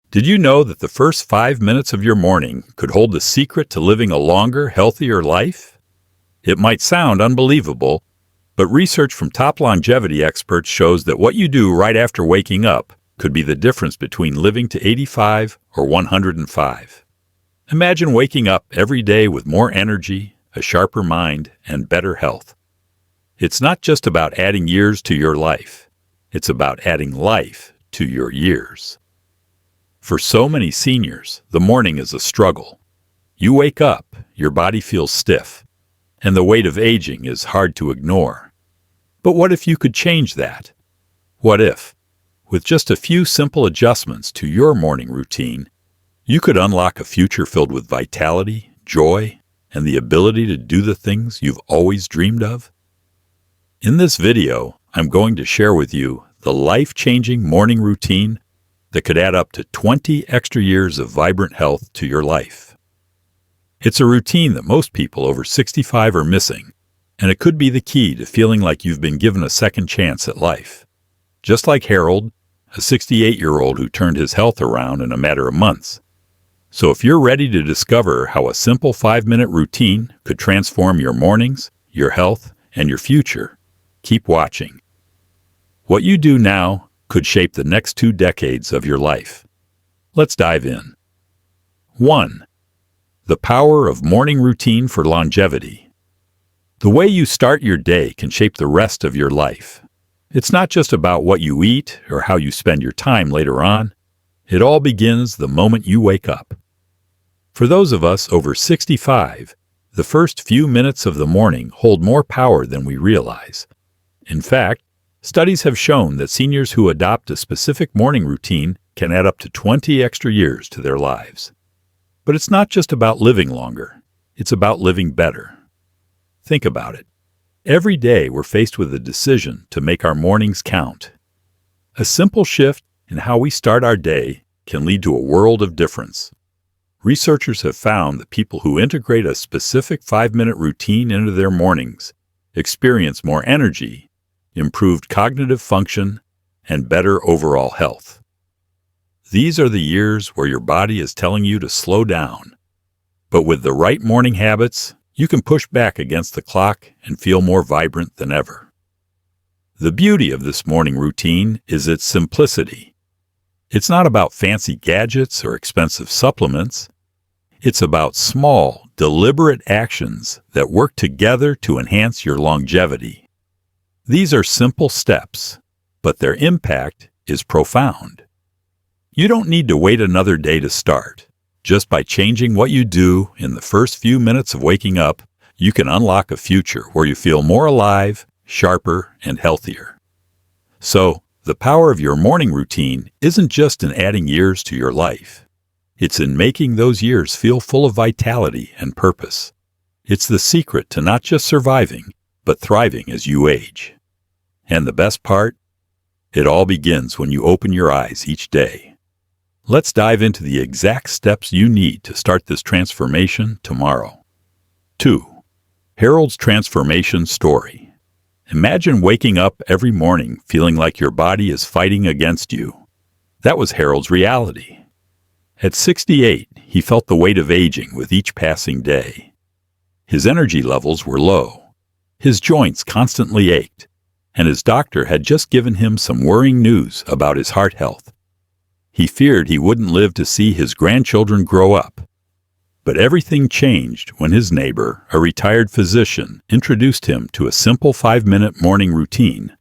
Did you know that the first 5 minutes of your morning could hold the secret to living a longer, healthier life? It might sound unbelievable, but research from top longevity experts shows that what you do right after waking up could be the difference between living to 85 or 105. Imagine waking up every day with more energy, a sharper mind, and better health. It's not just about adding years to your life. It's about adding life to your years. For so many seniors, the morning is a struggle. You wake up, your body feels stiff, and the weight of aging is hard to ignore. But what if you could change that? What if, with just a few simple adjustments to your morning routine, you could unlock a future filled with vitality, joy, and the ability to do the things you've always dreamed of? In this video, I'm going to share with you the life-changing morning routine that could add up to 20 extra years of vibrant health to your life. It's a routine that most people over 65 are missing, and it could be the key to feeling like you've been given a second chance at life. Just like Harold, a 68-year-old who turned his health around in a matter of months. So if you're ready to discover how a simple 5-minute routine could transform your mornings, your health, and your future, keep watching. What you do now could shape the next 2 decades of your life. Let's dive in. 1. The power of morning routine for longevity. The way you start your day can shape the rest of your life. It's not just about what you eat or how you spend your time later on. It all begins the moment you wake up. For those of us over 65, the first few minutes of the morning hold more power than we realize. In fact, studies have shown that seniors who adopt a specific morning routine can add up to 20 extra years to their lives. But it's not just about living longer. It's about living better. Think about it. Every day we're faced with a decision to make our mornings count. A simple shift in how we start our day can lead to a world of difference. Researchers have found that people who integrate a specific 5-minute routine into their mornings experience more energy, improved cognitive function, and better overall health. These are the years where your body is telling you to slow down. But with the right morning habits, you can push back against the clock and feel more vibrant than ever. The beauty of this morning routine is its simplicity. It's not about fancy gadgets or expensive supplements. It's about small, deliberate actions that work together to enhance your longevity. These are simple steps, but their impact is profound. You don't need to wait another day to start. Just by changing what you do in the first few minutes of waking up, you can unlock a future where you feel more alive, sharper, and healthier. So, the power of your morning routine isn't just in adding years to your life. It's in making those years feel full of vitality and purpose. It's the secret to not just surviving, but thriving as you age. And the best part? It all begins when you open your eyes each day. Let's dive into the exact steps you need to start this transformation tomorrow. 2. Harold's transformation story. Imagine waking up every morning feeling like your body is fighting against you. That was Harold's reality. At 68, he felt the weight of aging with each passing day. His energy levels were low. His joints constantly ached, and his doctor had just given him some worrying news about his heart health. He feared he wouldn't live to see his grandchildren grow up. But everything changed when his neighbor, a retired physician, introduced him to a simple 5-minute morning routine.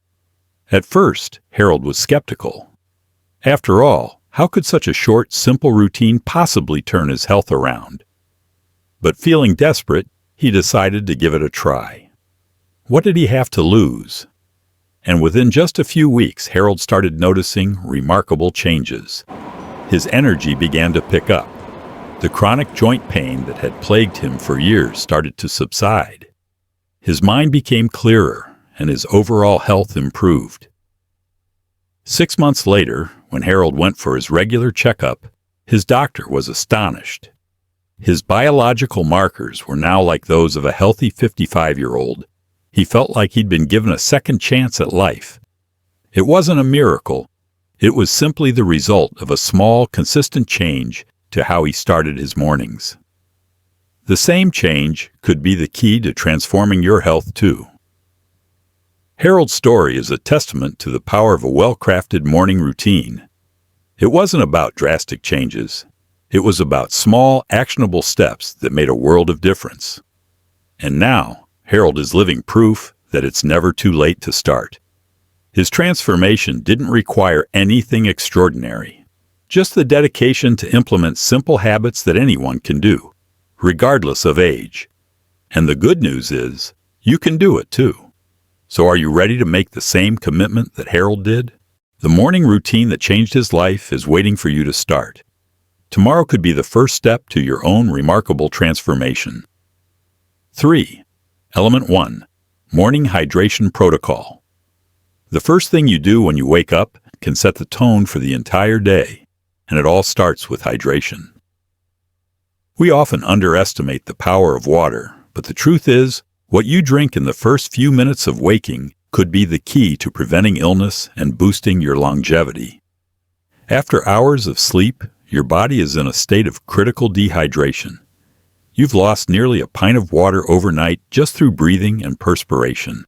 At first, Harold was skeptical. After all, how could such a short, simple routine possibly turn his health around? But feeling desperate, he decided to give it a try. What did he have to lose? And within just a few weeks, Harold started noticing remarkable changes. His energy began to pick up. The chronic joint pain that had plagued him for years started to subside. His mind became clearer, and his overall health improved. 6 months later, when Harold went for his regular checkup, his doctor was astonished. His biological markers were now like those of a healthy 55-year-old. He felt like he'd been given a second chance at life. It wasn't a miracle. It was simply the result of a small, consistent change to how he started his mornings. The same change could be the key to transforming your health too. Harold's story is a testament to the power of a well-crafted morning routine. It wasn't about drastic changes. It was about small, actionable steps that made a world of difference. And now, Harold is living proof that it's never too late to start. His transformation didn't require anything extraordinary, just the dedication to implement simple habits that anyone can do, regardless of age. And the good news is, you can do it too. So are you ready to make the same commitment that Harold did? The morning routine that changed his life is waiting for you to start. Tomorrow could be the first step to your own remarkable transformation. 3. Element 1. Morning Hydration Protocol. The first thing you do when you wake up can set the tone for the entire day, and it all starts with hydration. We often underestimate the power of water, but the truth is, what you drink in the first few minutes of waking could be the key to preventing illness and boosting your longevity. After hours of sleep, your body is in a state of critical dehydration. You've lost nearly a pint of water overnight just through breathing and perspiration.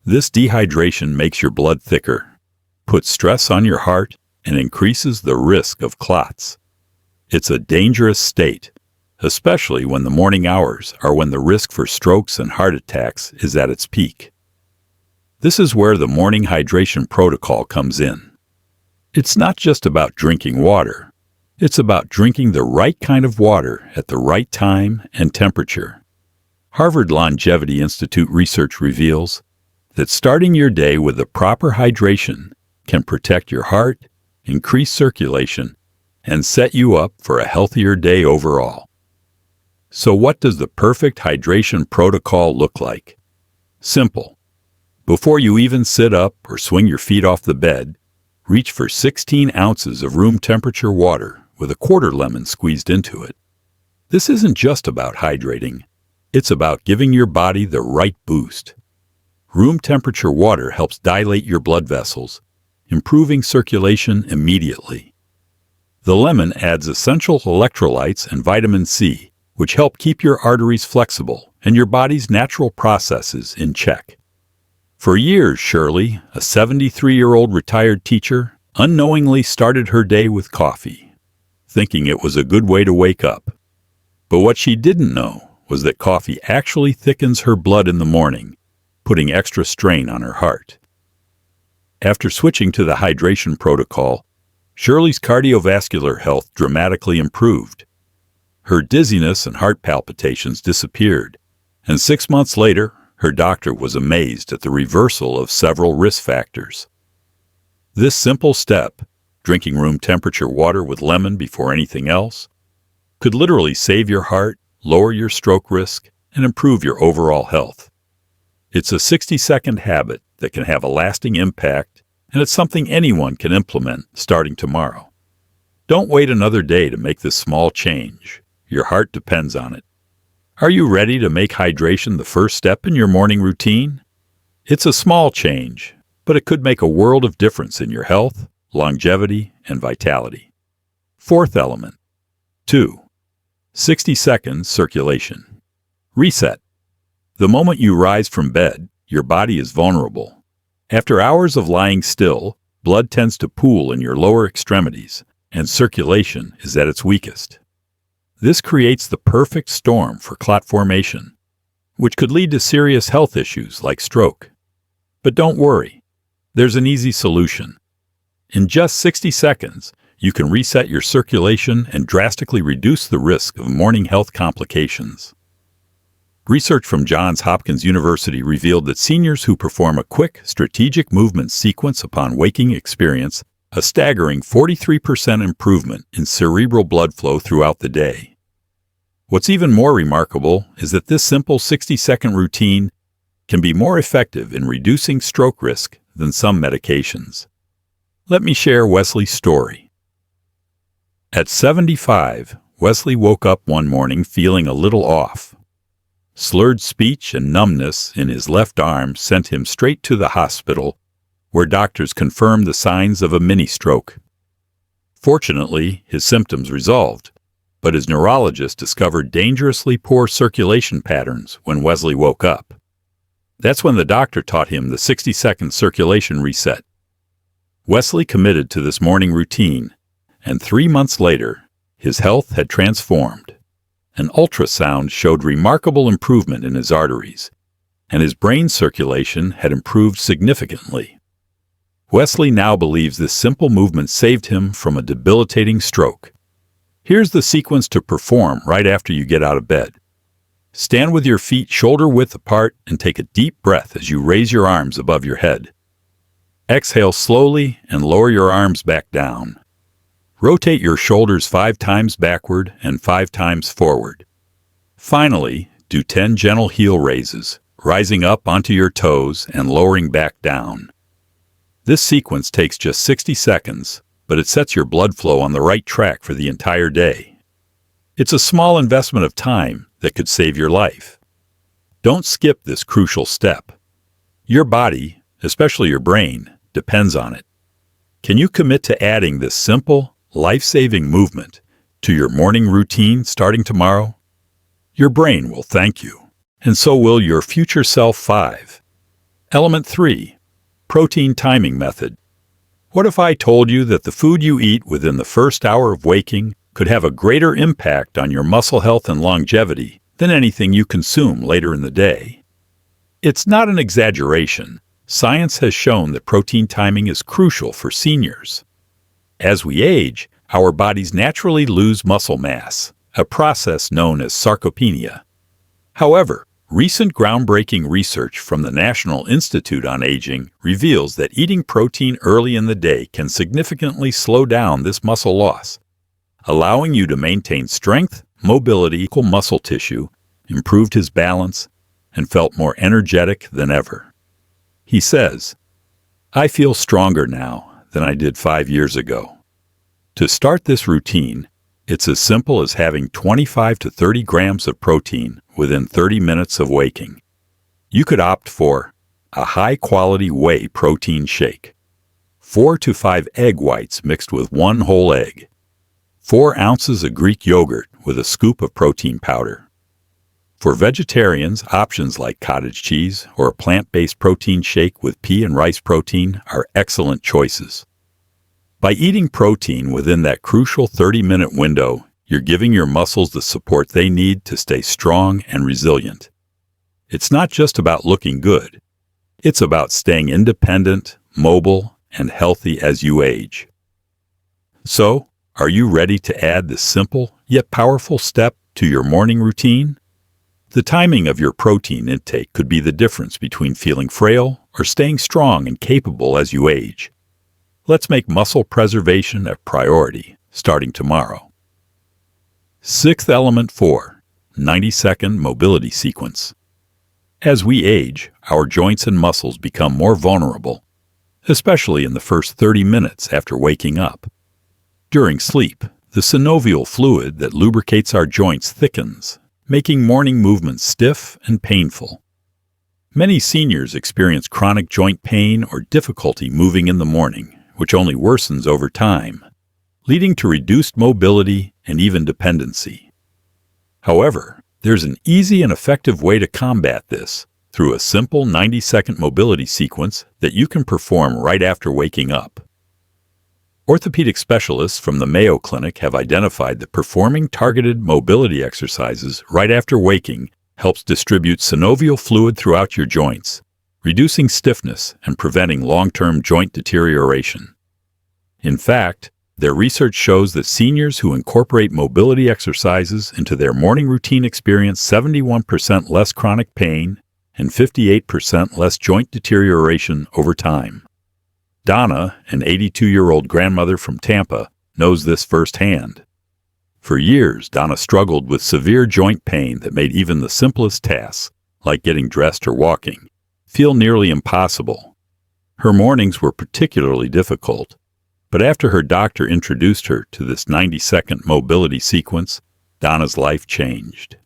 This dehydration makes your blood thicker, puts stress on your heart, and increases the risk of clots. It's a dangerous state, especially when the morning hours are when the risk for strokes and heart attacks is at its peak. This is where the morning hydration protocol comes in. It's not just about drinking water. It's about drinking the right kind of water at the right time and temperature. Harvard Longevity Institute research reveals that starting your day with the proper hydration can protect your heart, increase circulation, and set you up for a healthier day overall. So what does the perfect hydration protocol look like? Simple. Before you even sit up or swing your feet off the bed, reach for 16 ounces of room temperature water with a quarter lemon squeezed into it. This isn't just about hydrating. It's about giving your body the right boost. Room temperature water helps dilate your blood vessels, improving circulation immediately. The lemon adds essential electrolytes and vitamin C, which help keep your arteries flexible and your body's natural processes in check. For years, Shirley, a 73-year-old retired teacher, unknowingly started her day with coffee, thinking it was a good way to wake up. But what she didn't know was that coffee actually thickens her blood in the morning, putting extra strain on her heart. After switching to the hydration protocol, Shirley's cardiovascular health dramatically improved. Her dizziness and heart palpitations disappeared, and 6 months later, her doctor was amazed at the reversal of several risk factors. This simple step, drinking room temperature water with lemon before anything else, could literally save your heart, lower your stroke risk, and improve your overall health. It's a 60-second habit that can have a lasting impact, and it's something anyone can implement starting tomorrow. Don't wait another day to make this small change. Your heart depends on it. Are you ready to make hydration the first step in your morning routine? It's a small change, but it could make a world of difference in your health, longevity, and vitality. 4th element. 2. 60-second circulation. Reset. The moment you rise from bed, your body is vulnerable. After hours of lying still, blood tends to pool in your lower extremities, and circulation is at its weakest. This creates the perfect storm for clot formation, which could lead to serious health issues like stroke. But don't worry, there's an easy solution. In just 60 seconds, you can reset your circulation and drastically reduce the risk of morning health complications. Research from Johns Hopkins University revealed that seniors who perform a quick, strategic movement sequence upon waking experience a staggering 43% improvement in cerebral blood flow throughout the day. What's even more remarkable is that this simple 60-second routine can be more effective in reducing stroke risk than some medications. Let me share Wesley's story. At 75, Wesley woke up one morning feeling a little off. Slurred speech and numbness in his left arm sent him straight to the hospital, where doctors confirmed the signs of a mini-stroke. Fortunately, his symptoms resolved, but his neurologist discovered dangerously poor circulation patterns when Wesley woke up. That's when the doctor taught him the 60-second circulation reset. Wesley committed to this morning routine, and 3 months later, his health had transformed. An ultrasound showed remarkable improvement in his arteries, and his brain circulation had improved significantly. Wesley now believes this simple movement saved him from a debilitating stroke. Here's the sequence to perform right after you get out of bed. Stand with your feet shoulder-width apart and take a deep breath as you raise your arms above your head. Exhale slowly and lower your arms back down. Rotate your shoulders 5 times backward and 5 times forward. Finally, do 10 gentle heel raises, rising up onto your toes and lowering back down. This sequence takes just 60 seconds, but it sets your blood flow on the right track for the entire day. It's a small investment of time that could save your life. Don't skip this crucial step. Your body, especially your brain, depends on it. Can you commit to adding this simple, life-saving movement to your morning routine starting tomorrow? Your brain will thank you, and so will your future self. 5. Element 3. Protein timing method. What if I told you that the food you eat within the first hour of waking could have a greater impact on your muscle health and longevity than anything you consume later in the day? It's not an exaggeration. Science has shown that protein timing is crucial for seniors. As we age, our bodies naturally lose muscle mass, a process known as sarcopenia. However, recent groundbreaking research from the National Institute on Aging reveals that eating protein early in the day can significantly slow down this muscle loss, allowing you to maintain strength, mobility, muscle tissue, improved his balance, and felt more energetic than ever. He says, "I feel stronger now than I did 5 years ago." To start this routine, it's as simple as having 25 to 30 grams of protein within 30 minutes of waking. You could opt for a high-quality whey protein shake, 4 to 5 egg whites mixed with 1 whole egg, 4 ounces of Greek yogurt with a scoop of protein powder. For vegetarians, options like cottage cheese or a plant-based protein shake with pea and rice protein are excellent choices. By eating protein within that crucial 30-minute window, you're giving your muscles the support they need to stay strong and resilient. It's not just about looking good. It's about staying independent, mobile, and healthy as you age. So, are you ready to add this simple yet powerful step to your morning routine? The timing of your protein intake could be the difference between feeling frail or staying strong and capable as you age. Let's make muscle preservation a priority, starting tomorrow. 6th element 4, 90-second mobility sequence. As we age, our joints and muscles become more vulnerable, especially in the first 30 minutes after waking up. During sleep, the synovial fluid that lubricates our joints thickens, making morning movements stiff and painful. Many seniors experience chronic joint pain or difficulty moving in the morning, which only worsens over time, leading to reduced mobility and even dependency. However, there's an easy and effective way to combat this through a simple 90-second mobility sequence that you can perform right after waking up. Orthopedic specialists from the Mayo Clinic have identified that performing targeted mobility exercises right after waking helps distribute synovial fluid throughout your joints, reducing stiffness and preventing long-term joint deterioration. In fact, their research shows that seniors who incorporate mobility exercises into their morning routine experience 71% less chronic pain and 58% less joint deterioration over time. Donna, an 82-year-old grandmother from Tampa, knows this firsthand. For years, Donna struggled with severe joint pain that made even the simplest tasks, like getting dressed or walking, feel nearly impossible. Her mornings were particularly difficult, but after her doctor introduced her to this 90-second mobility sequence, Donna's life changed.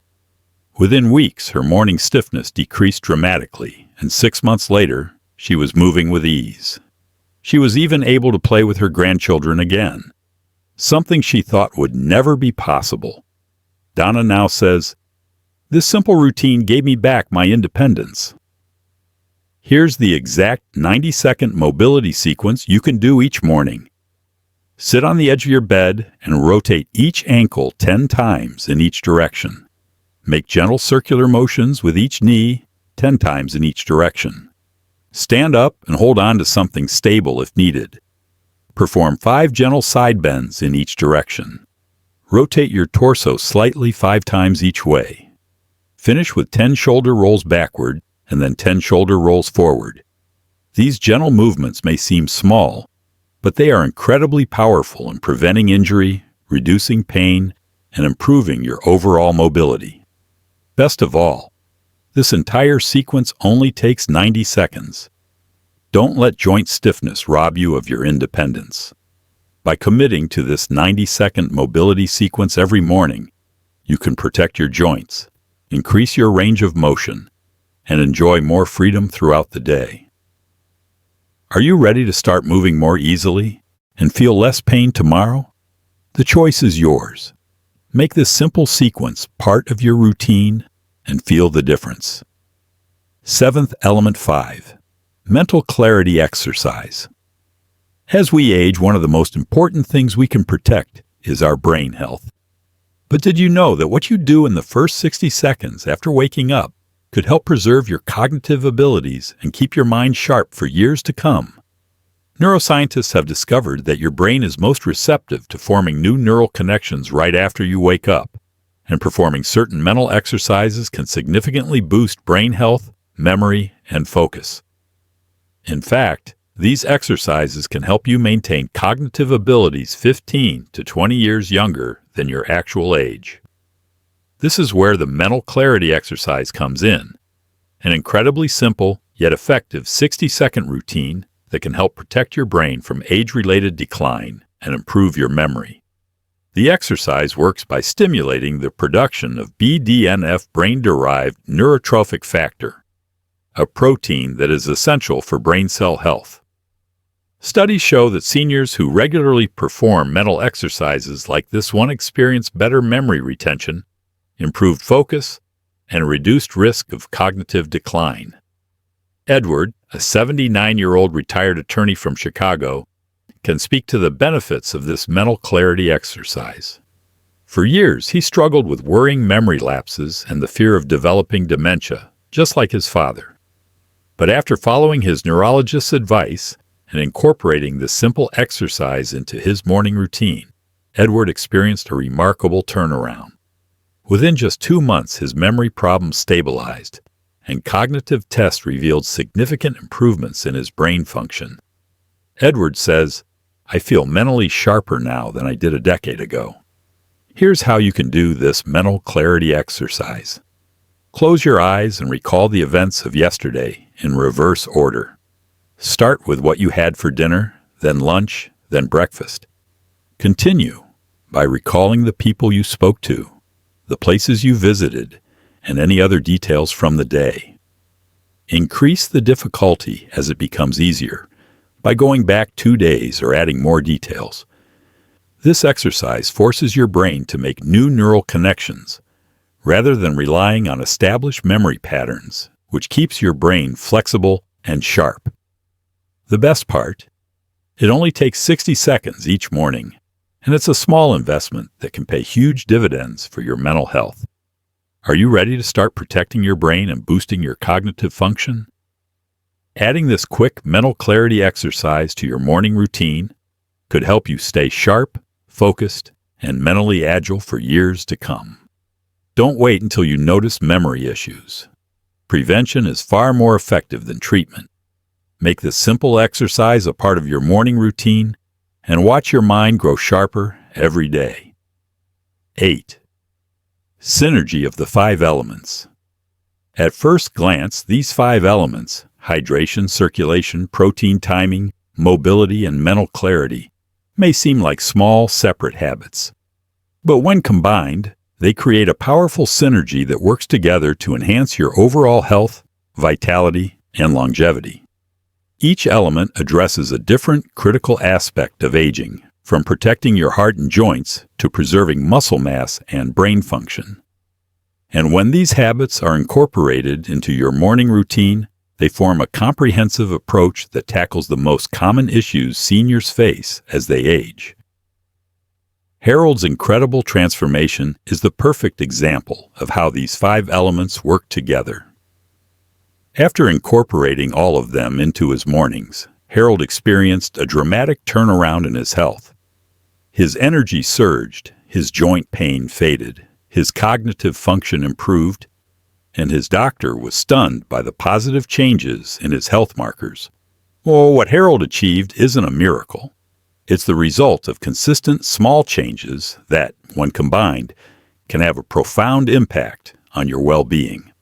Within weeks, her morning stiffness decreased dramatically, and 6 months later, she was moving with ease. She was even able to play with her grandchildren again, something she thought would never be possible. Donna now says, "This simple routine gave me back my independence." Here's the exact 90-second mobility sequence you can do each morning. Sit on the edge of your bed and rotate each ankle 10 times in each direction. Make gentle circular motions with each knee 10 times in each direction. Stand up and hold on to something stable if needed. Perform 5 gentle side bends in each direction. Rotate your torso slightly 5 times each way. Finish with 10 shoulder rolls backward and then 10 shoulder rolls forward. These gentle movements may seem small, but they are incredibly powerful in preventing injury, reducing pain, and improving your overall mobility. Best of all, this entire sequence only takes 90 seconds. Don't let joint stiffness rob you of your independence. By committing to this 90-second mobility sequence every morning, you can protect your joints, increase your range of motion, and enjoy more freedom throughout the day. Are you ready to start moving more easily and feel less pain tomorrow? The choice is yours. Make this simple sequence part of your routine and feel the difference. 7th Element 5. Mental Clarity Exercise. As we age, one of the most important things we can protect is our brain health. But did you know that what you do in the first 60 seconds after waking up could help preserve your cognitive abilities and keep your mind sharp for years to come? Neuroscientists have discovered that your brain is most receptive to forming new neural connections right after you wake up, and performing certain mental exercises can significantly boost brain health, memory, and focus. In fact, these exercises can help you maintain cognitive abilities 15 to 20 years younger than your actual age. This is where the mental clarity exercise comes in, an incredibly simple yet effective 60-second routine that can help protect your brain from age-related decline and improve your memory. The exercise works by stimulating the production of BDNF, brain-derived neurotrophic factor, a protein that is essential for brain cell health. Studies show that seniors who regularly perform mental exercises like this one experience better memory retention, improved focus, and a reduced risk of cognitive decline. Edward, a 79-year-old retired attorney from Chicago, can speak to the benefits of this mental clarity exercise. For years, he struggled with worrying memory lapses and the fear of developing dementia, just like his father. But after following his neurologist's advice and incorporating this simple exercise into his morning routine, Edward experienced a remarkable turnaround. Within just 2 months, his memory problems stabilized, and cognitive tests revealed significant improvements in his brain function. Edward says, "I feel mentally sharper now than I did a decade ago." Here's how you can do this mental clarity exercise. Close your eyes and recall the events of yesterday in reverse order. Start with what you had for dinner, then lunch, then breakfast. Continue by recalling the people you spoke to, the places you visited, and any other details from the day. Increase the difficulty as it becomes easier by going back 2 days or adding more details. This exercise forces your brain to make new neural connections rather than relying on established memory patterns, which keeps your brain flexible and sharp. The best part? It only takes 60 seconds each morning, and it's a small investment that can pay huge dividends for your mental health. Are you ready to start protecting your brain and boosting your cognitive function? Adding this quick mental clarity exercise to your morning routine could help you stay sharp, focused, and mentally agile for years to come. Don't wait until you notice memory issues. Prevention is far more effective than treatment. Make this simple exercise a part of your morning routine and watch your mind grow sharper every day. 8. Synergy of the 5 elements. At first glance, these 5 elements, hydration, circulation, protein timing, mobility, and mental clarity, may seem like small, separate habits. But when combined, they create a powerful synergy that works together to enhance your overall health, vitality, and longevity. Each element addresses a different critical aspect of aging, from protecting your heart and joints to preserving muscle mass and brain function. And when these habits are incorporated into your morning routine, they form a comprehensive approach that tackles the most common issues seniors face as they age. Harold's incredible transformation is the perfect example of how these 5 elements work together. After incorporating all of them into his mornings, Harold experienced a dramatic turnaround in his health. His energy surged, his joint pain faded, his cognitive function improved, and his doctor was stunned by the positive changes in his health markers. Well, what Harold achieved isn't a miracle. It's the result of consistent small changes that, when combined, can have a profound impact on your well-being.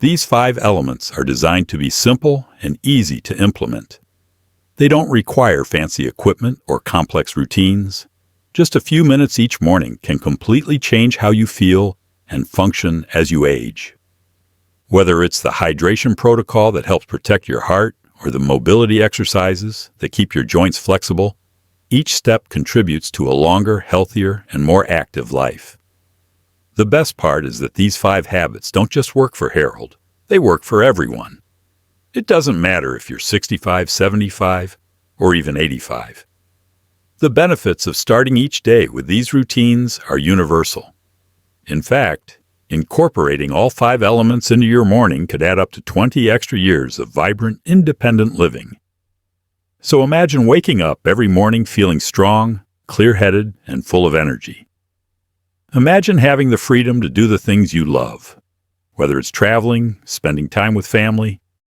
These 5 elements are designed to be simple and easy to implement. They don't require fancy equipment or complex routines. Just a few minutes each morning can completely change how you feel and function as you age. Whether it's the hydration protocol that helps protect your heart or the mobility exercises that keep your joints flexible, each step contributes to a longer, healthier, and more active life. The best part is that these 5 habits don't just work for Harold, they work for everyone. It doesn't matter if you're 65, 75, or even 85. The benefits of starting each day with these routines are universal. In fact, incorporating all 5 elements into your morning could add up to 20 extra years of vibrant, independent living. So imagine waking up every morning feeling strong, clear-headed, and full of energy. Imagine having the freedom to do the things you love, whether it's traveling, spending time with family,